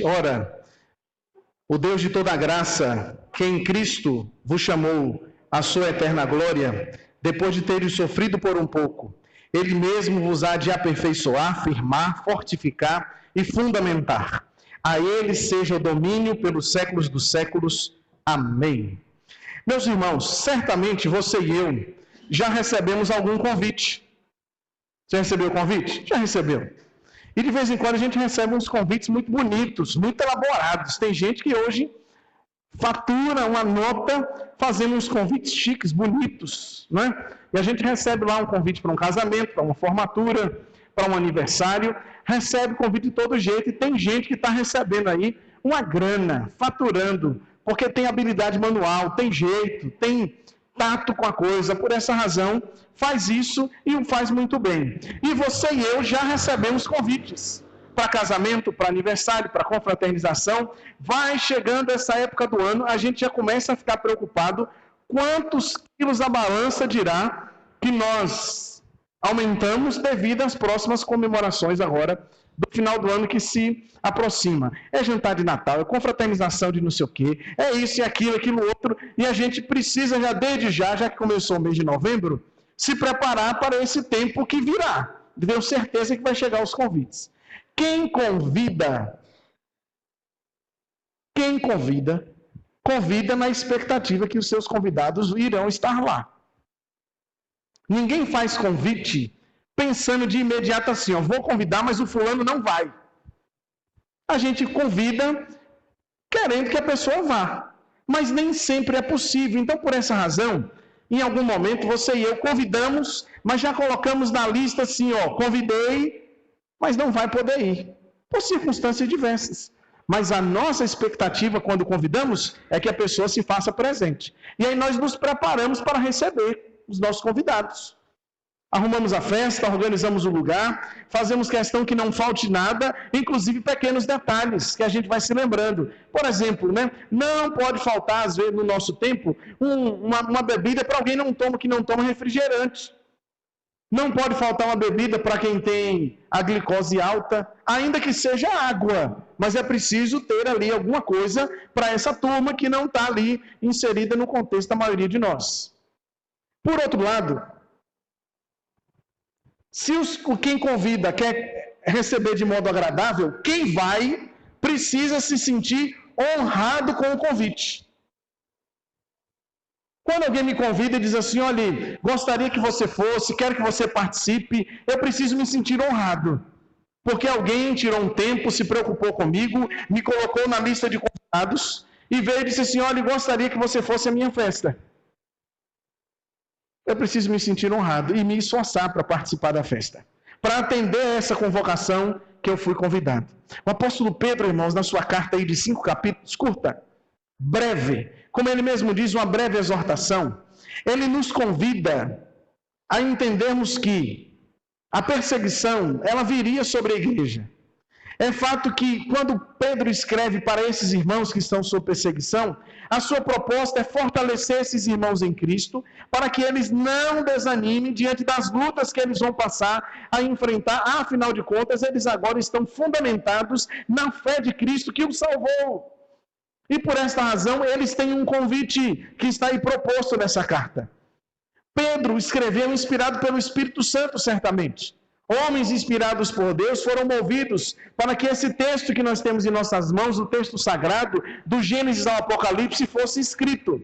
Ora, o Deus de toda graça, que em Cristo vos chamou à sua eterna glória, depois de teres sofrido por um pouco, Ele mesmo vos há de aperfeiçoar, firmar, fortificar e fundamentar. A Ele seja o domínio pelos séculos dos séculos. Amém. Meus irmãos, certamente você e eu já recebemos algum convite. Já recebeu o convite? Já recebeu. E de vez em quando a gente recebe uns convites muito bonitos, muito elaborados. Tem gente que hoje fatura uma nota fazendo uns convites chiques, bonitos, né? E a gente recebe lá um convite para um casamento, para uma formatura, para um aniversário, recebe convite de todo jeito, e tem gente que está recebendo aí uma grana, faturando, porque tem habilidade manual, tem jeito, tem tato com a coisa, por essa razão faz isso e o faz muito bem. E você e eu já recebemos convites para casamento, para aniversário, para confraternização. Vai chegando essa época do ano, a gente já começa a ficar preocupado quantos quilos a balança dirá que nós aumentamos devido às próximas comemorações agora do final do ano que se aproxima. É jantar de Natal, é confraternização de não sei o quê, é isso e aquilo outro, e a gente precisa já desde já que começou o mês de novembro, se preparar para esse tempo que virá. Tenho certeza que vai chegar os convites. Quem convida, convida na expectativa que os seus convidados irão estar lá. Ninguém faz convite pensando de imediato assim, vou convidar, mas o fulano não vai. A gente convida querendo que a pessoa vá, mas nem sempre é possível. Então, por essa razão, em algum momento, você e eu convidamos, mas já colocamos na lista assim, convidei, mas não vai poder ir, por circunstâncias diversas. Mas a nossa expectativa, quando convidamos, é que a pessoa se faça presente. E aí nós nos preparamos para receber os nossos convidados. Arrumamos a festa, organizamos o lugar, fazemos questão que não falte nada, inclusive pequenos detalhes que a gente vai se lembrando. Por exemplo, não pode faltar, às vezes, no nosso tempo, uma bebida para alguém que não toma refrigerante. Não pode faltar uma bebida para quem tem a glicose alta, ainda que seja água, mas é preciso ter ali alguma coisa para essa turma que não está ali inserida no contexto da maioria de nós. Por outro lado, se quem convida quer receber de modo agradável, quem vai precisa se sentir honrado com o convite. Quando alguém me convida e diz assim, olha, gostaria que você fosse, quero que você participe, eu preciso me sentir honrado. Porque alguém tirou um tempo, se preocupou comigo, me colocou na lista de convidados e veio e disse assim, olha, gostaria que você fosse a minha festa. Eu preciso me sentir honrado e me esforçar para participar da festa, para atender a essa convocação que eu fui convidado. O apóstolo Pedro, irmãos, na sua carta aí de 5 capítulos, curta, breve, como ele mesmo diz, uma breve exortação, ele nos convida a entendermos que a perseguição, ela viria sobre a igreja. É fato que, quando Pedro escreve para esses irmãos que estão sob perseguição, a sua proposta é fortalecer esses irmãos em Cristo, para que eles não desanimem diante das lutas que eles vão passar a enfrentar. Afinal de contas, eles agora estão fundamentados na fé de Cristo que os salvou. E por esta razão, eles têm um convite que está aí proposto nessa carta. Pedro escreveu inspirado pelo Espírito Santo, certamente. Homens inspirados por Deus foram movidos para que esse texto que nós temos em nossas mãos, o texto sagrado, do Gênesis ao Apocalipse, fosse escrito.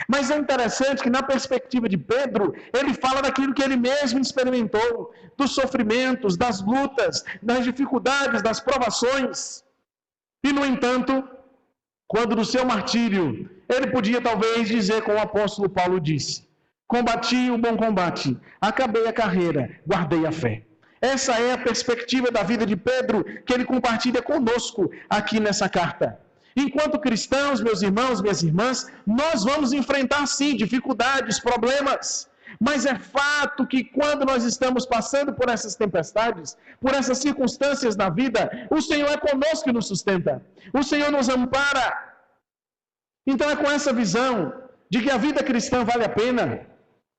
Mas é interessante que, na perspectiva de Pedro, ele fala daquilo que ele mesmo experimentou, dos sofrimentos, das lutas, das dificuldades, das provações. E, no entanto, quando no seu martírio, ele podia talvez dizer como o apóstolo Paulo disse, combati o bom combate, acabei a carreira, guardei a fé. Essa é a perspectiva da vida de Pedro, que ele compartilha conosco aqui nessa carta. Enquanto cristãos, meus irmãos, minhas irmãs, nós vamos enfrentar sim dificuldades, problemas, mas é fato que quando nós estamos passando por essas tempestades, por essas circunstâncias na vida, o Senhor é conosco e nos sustenta. O Senhor nos ampara. Então é com essa visão de que a vida cristã vale a pena,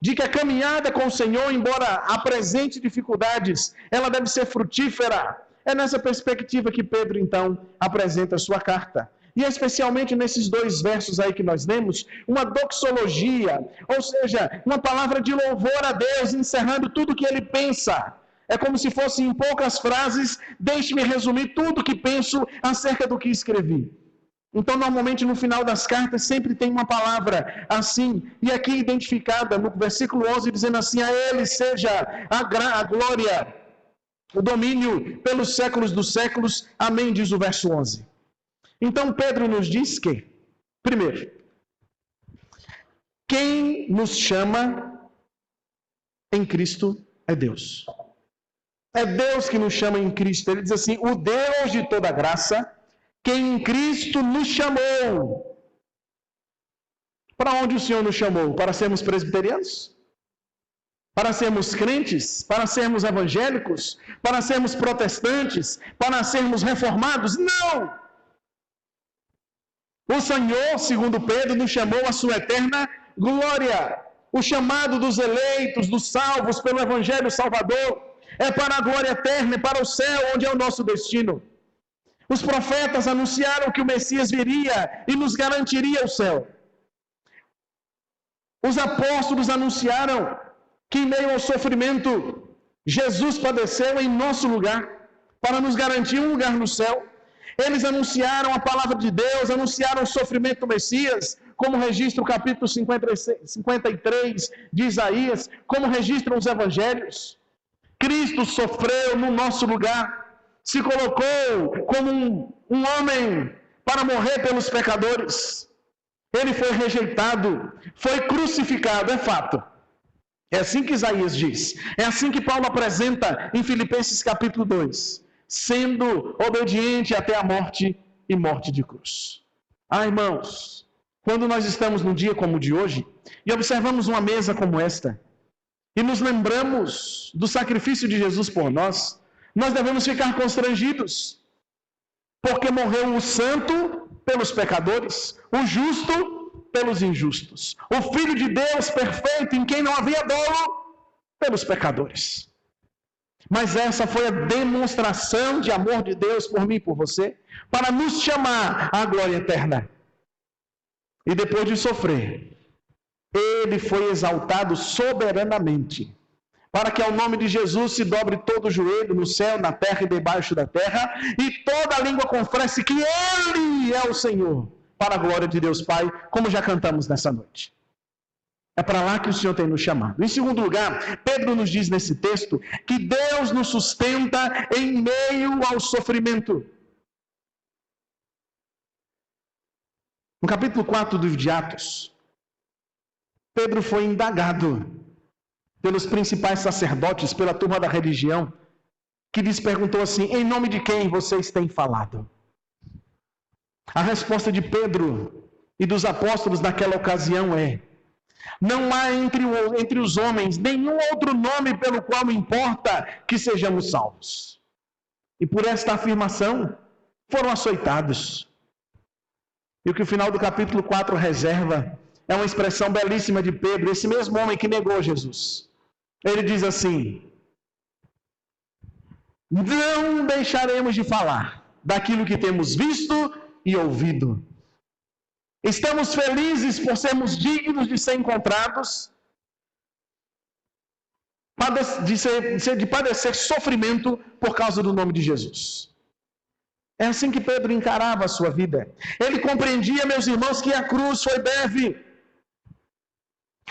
de que a caminhada com o Senhor, embora apresente dificuldades, ela deve ser frutífera, É nessa perspectiva que Pedro, então, apresenta a sua carta. E especialmente nesses 2 versos aí que nós lemos, uma doxologia, ou seja, uma palavra de louvor a Deus, encerrando tudo que ele pensa. É como se fosse em poucas frases, deixe-me resumir tudo que penso acerca do que escrevi. Então, normalmente, no final das cartas, sempre tem uma palavra assim, e aqui identificada no versículo 11, dizendo assim, a ele seja a glória, o domínio pelos séculos dos séculos. Amém, diz o verso 11. Então, Pedro nos diz que, primeiro, quem nos chama em Cristo é Deus. É Deus que nos chama em Cristo. Ele diz assim, o Deus de toda graça, quem em Cristo nos chamou. Para onde o Senhor nos chamou? Para sermos presbiterianos? Para sermos crentes? Para sermos evangélicos? Para sermos protestantes? Para sermos reformados? Não! O Senhor, segundo Pedro, nos chamou à sua eterna glória. O chamado dos eleitos, dos salvos pelo Evangelho Salvador, é para a glória eterna, é para o céu, onde é o nosso destino. Os profetas anunciaram que o Messias viria e nos garantiria o céu. Os apóstolos anunciaram que em meio ao sofrimento, Jesus padeceu em nosso lugar, para nos garantir um lugar no céu. Eles anunciaram a palavra de Deus, anunciaram o sofrimento do Messias, como registra o capítulo 53 de Isaías, como registram os evangelhos. Cristo sofreu no nosso lugar, se colocou como um homem para morrer pelos pecadores. Ele foi rejeitado, foi crucificado, é fato. É assim que Isaías diz. É assim que Paulo apresenta em Filipenses capítulo 2. Sendo obediente até a morte e morte de cruz. Irmãos, quando nós estamos num dia como o de hoje, e observamos uma mesa como esta, e nos lembramos do sacrifício de Jesus por nós, nós devemos ficar constrangidos, porque morreu o santo pelos pecadores, o justo pelos injustos, o Filho de Deus perfeito, em quem não havia dolo, pelos pecadores. Mas essa foi a demonstração de amor de Deus por mim e por você, para nos chamar à glória eterna. E depois de sofrer, ele foi exaltado soberanamente, para que ao nome de Jesus se dobre todo o joelho no céu, na terra e debaixo da terra, e toda a língua confesse que ele é o Senhor, para a glória de Deus Pai, como já cantamos nessa noite. É para lá que o Senhor tem nos chamado. Em segundo lugar, Pedro nos diz nesse texto que Deus nos sustenta em meio ao sofrimento. No capítulo 4 do livro de Atos, Pedro foi indagado pelos principais sacerdotes, pela turma da religião, que lhes perguntou assim, em nome de quem vocês têm falado? A resposta de Pedro e dos apóstolos naquela ocasião é, não há entre os homens nenhum outro nome pelo qual importa que sejamos salvos. E por esta afirmação foram açoitados. E o que o final do capítulo 4 reserva é uma expressão belíssima de Pedro, esse mesmo homem que negou Jesus. Ele diz assim, não deixaremos de falar daquilo que temos visto e ouvido. Estamos felizes por sermos dignos de ser encontrados, de padecer sofrimento por causa do nome de Jesus. É assim que Pedro encarava a sua vida. Ele compreendia, meus irmãos, que a cruz foi breve.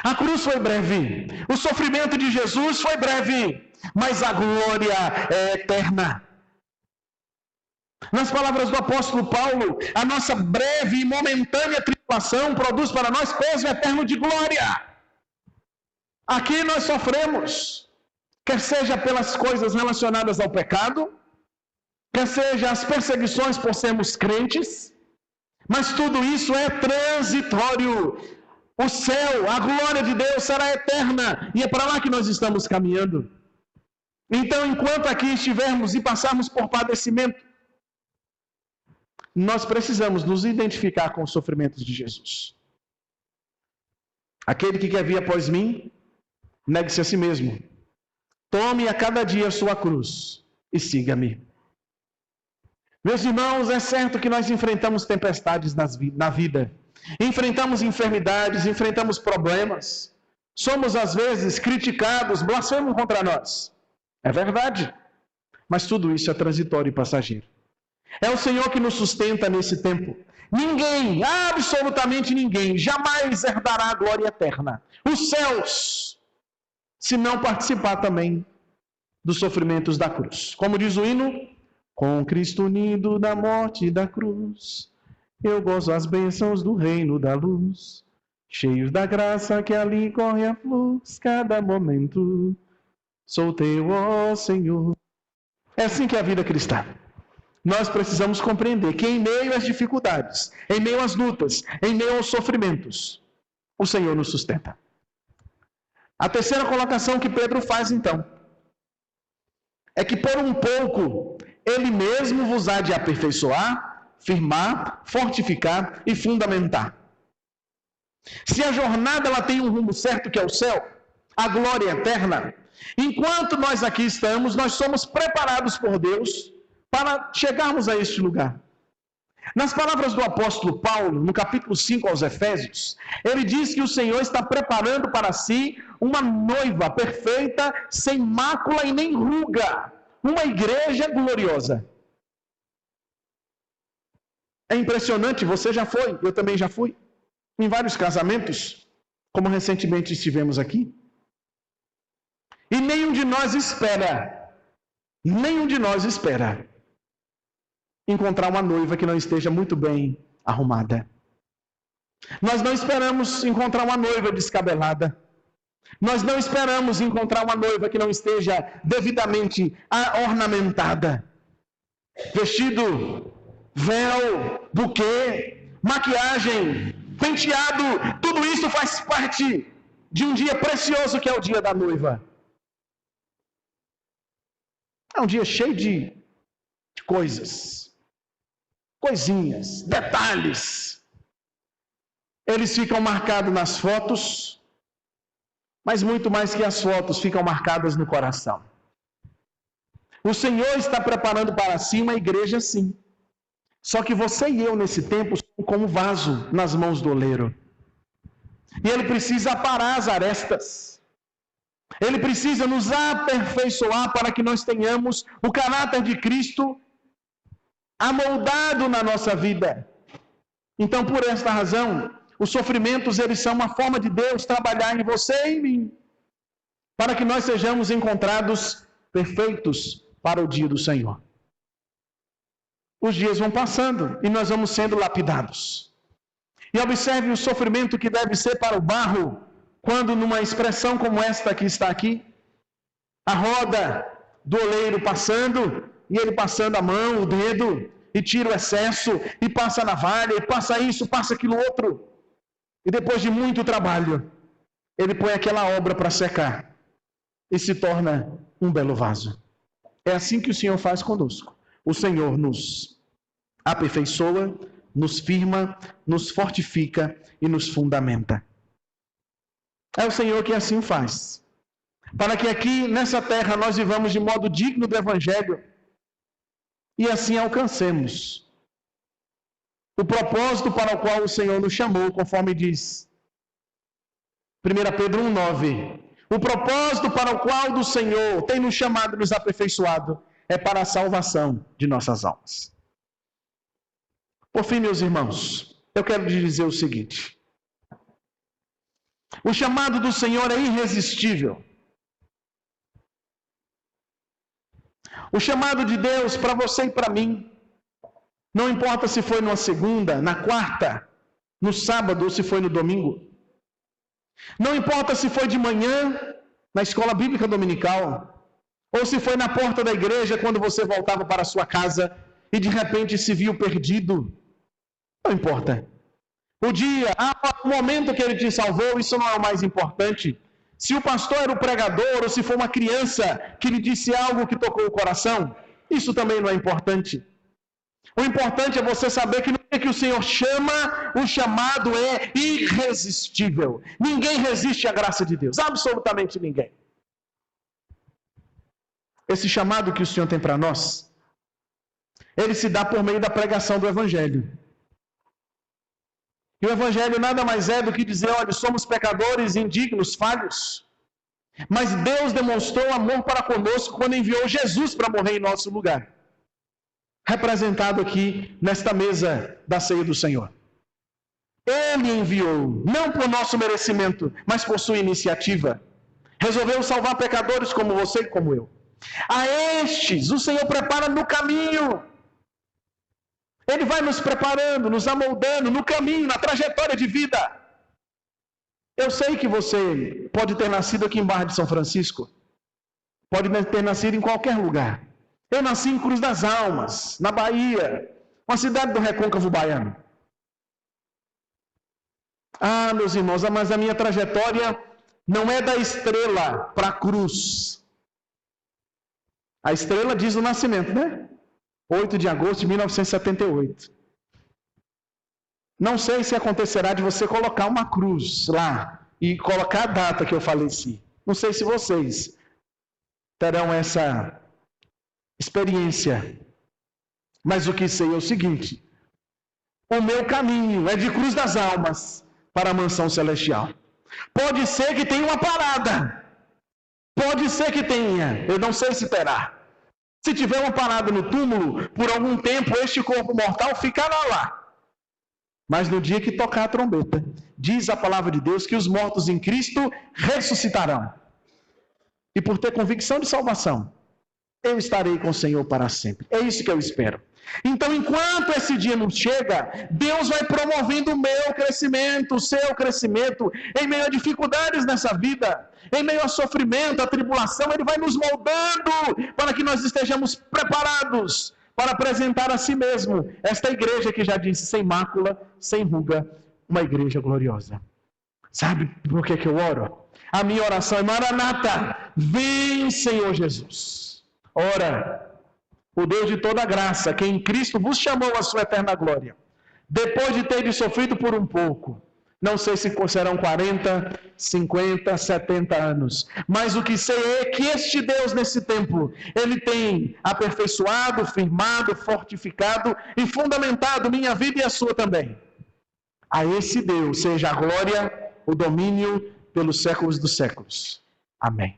A cruz foi breve. O sofrimento de Jesus foi breve. Mas a glória é eterna. Nas palavras do apóstolo Paulo, a nossa breve e momentânea tribulação produz para nós peso eterno de glória. Aqui nós sofremos, quer seja pelas coisas relacionadas ao pecado, quer seja as perseguições por sermos crentes, mas tudo isso é transitório. O céu, a glória de Deus será eterna, e é para lá que nós estamos caminhando. Então, enquanto aqui estivermos e passarmos por padecimento, nós precisamos nos identificar com os sofrimentos de Jesus. Aquele que quer vir após mim, negue-se a si mesmo. Tome a cada dia a sua cruz e siga-me. Meus irmãos, é certo que nós enfrentamos tempestades na vida. Enfrentamos enfermidades, enfrentamos problemas. Somos, às vezes, criticados, blasfemam contra nós. É verdade. Mas tudo isso é transitório e passageiro. É o Senhor que nos sustenta nesse tempo. Ninguém, absolutamente ninguém, jamais herdará a glória eterna. Os céus, se não participar também dos sofrimentos da cruz. Como diz o hino, com Cristo unido na morte e da cruz, eu gozo as bênçãos do reino da luz, cheios da graça que ali corre a fluxo, cada momento sou teu, ó Senhor. É assim que é a vida cristã. Nós precisamos compreender que em meio às dificuldades, em meio às lutas, em meio aos sofrimentos, o Senhor nos sustenta. A terceira colocação que Pedro faz, então, é que por um pouco ele mesmo vos há de aperfeiçoar, firmar, fortificar e fundamentar. Se a jornada ela tem um rumo certo que é o céu, a glória eterna, enquanto nós aqui estamos, nós somos preparados por Deus para chegarmos a este lugar. Nas palavras do apóstolo Paulo, no capítulo 5 aos Efésios, ele diz que o Senhor está preparando para si uma noiva perfeita, sem mácula e nem ruga, uma igreja gloriosa. É impressionante, você já foi, eu também já fui, em vários casamentos, como recentemente estivemos aqui. E nenhum de nós espera encontrar uma noiva que não esteja muito bem arrumada. Nós não esperamos encontrar uma noiva descabelada. Nós não esperamos encontrar uma noiva que não esteja devidamente ornamentada. Vestido, véu, buquê, maquiagem, penteado, tudo isso faz parte de um dia precioso que é o dia da noiva. É um dia cheio de coisas, coisinhas, detalhes. Eles ficam marcados nas fotos, mas muito mais que as fotos, ficam marcadas no coração. O Senhor está preparando para si uma igreja sim. Só que você e eu, nesse tempo, somos como vaso nas mãos do oleiro. E Ele precisa aparar as arestas. Ele precisa nos aperfeiçoar para que nós tenhamos o caráter de Cristo amoldado na nossa vida. Então, por esta razão, os sofrimentos, eles são uma forma de Deus trabalhar em você e em mim, para que nós sejamos encontrados perfeitos para o dia do Senhor. Os dias vão passando e nós vamos sendo lapidados. E observe o sofrimento que deve ser para o barro, quando numa expressão como esta que está aqui, a roda do oleiro passando, e ele passando a mão, o dedo, e tira o excesso, e passa a navalha, e passa isso, passa aquilo outro. E depois de muito trabalho, ele põe aquela obra para secar, e se torna um belo vaso. É assim que o Senhor faz conosco. O Senhor nos aperfeiçoa, nos firma, nos fortifica e nos fundamenta. É o Senhor que assim faz. Para que aqui nessa terra nós vivamos de modo digno do Evangelho e assim alcancemos o propósito para o qual o Senhor nos chamou, conforme diz 1 Pedro 1,9. O propósito para o qual o Senhor tem nos chamado e nos aperfeiçoado é para a salvação de nossas almas. Por fim, meus irmãos, eu quero lhes dizer o seguinte. O chamado do Senhor é irresistível. O chamado de Deus para você e para mim, não importa se foi numa segunda, na quarta, no sábado ou se foi no domingo. Não importa se foi de manhã, na escola bíblica dominical, ou se foi na porta da igreja quando você voltava para a sua casa e de repente se viu perdido. Não importa. O dia, o momento que ele te salvou, isso não é o mais importante. Se o pastor era o pregador, ou se for uma criança que lhe disse algo que tocou o coração, isso também não é importante. O importante é você saber que no dia que o Senhor chama, o chamado é irresistível. Ninguém resiste à graça de Deus, absolutamente ninguém. Esse chamado que o Senhor tem para nós, ele se dá por meio da pregação do Evangelho. E o Evangelho nada mais é do que dizer, olha, somos pecadores, indignos, falhos. Mas Deus demonstrou amor para conosco quando enviou Jesus para morrer em nosso lugar. Representado aqui nesta mesa da ceia do Senhor. Ele enviou, não por nosso merecimento, mas por sua iniciativa. Resolveu salvar pecadores como você e como eu. A estes, o Senhor prepara no caminho. Ele vai nos preparando, nos amoldando no caminho, na trajetória de vida. Eu sei que você pode ter nascido aqui em Barra de São Francisco. Pode ter nascido em qualquer lugar. Eu nasci em Cruz das Almas, na Bahia, uma cidade do recôncavo baiano. Ah, meus irmãos, mas a minha trajetória não é da estrela para a cruz. A estrela diz o nascimento, né? 8 de agosto de 1978. Não sei se acontecerá de você colocar uma cruz lá e colocar a data que eu faleci. Não sei se vocês terão essa experiência. Mas o que sei é o seguinte: o meu caminho é de Cruz das Almas para a mansão celestial. Pode ser que tenha uma parada. Pode ser que tenha. Eu não sei se terá. Se tiver uma parada no túmulo, por algum tempo este corpo mortal ficará lá. Mas no dia que tocar a trombeta, diz a palavra de Deus que os mortos em Cristo ressuscitarão. E por ter convicção de salvação, eu estarei com o Senhor para sempre. É isso que eu espero. Então, enquanto esse dia não chega, Deus vai promovendo o meu crescimento, o seu crescimento, em meio a dificuldades nessa vida, em meio a sofrimento, a tribulação, Ele vai nos moldando para que nós estejamos preparados para apresentar a si mesmo esta igreja que já disse, sem mácula, sem ruga, uma igreja gloriosa. Sabe por que eu oro? A minha oração é: Maranata, vem, Senhor Jesus. Ora, o Deus de toda graça, que em Cristo vos chamou à sua eterna glória, depois de teres sofrido por um pouco, não sei se serão 40, 50, 70 anos, mas o que sei é que este Deus nesse tempo, Ele tem aperfeiçoado, firmado, fortificado e fundamentado minha vida e a sua também. A esse Deus seja a glória, o domínio pelos séculos dos séculos. Amém.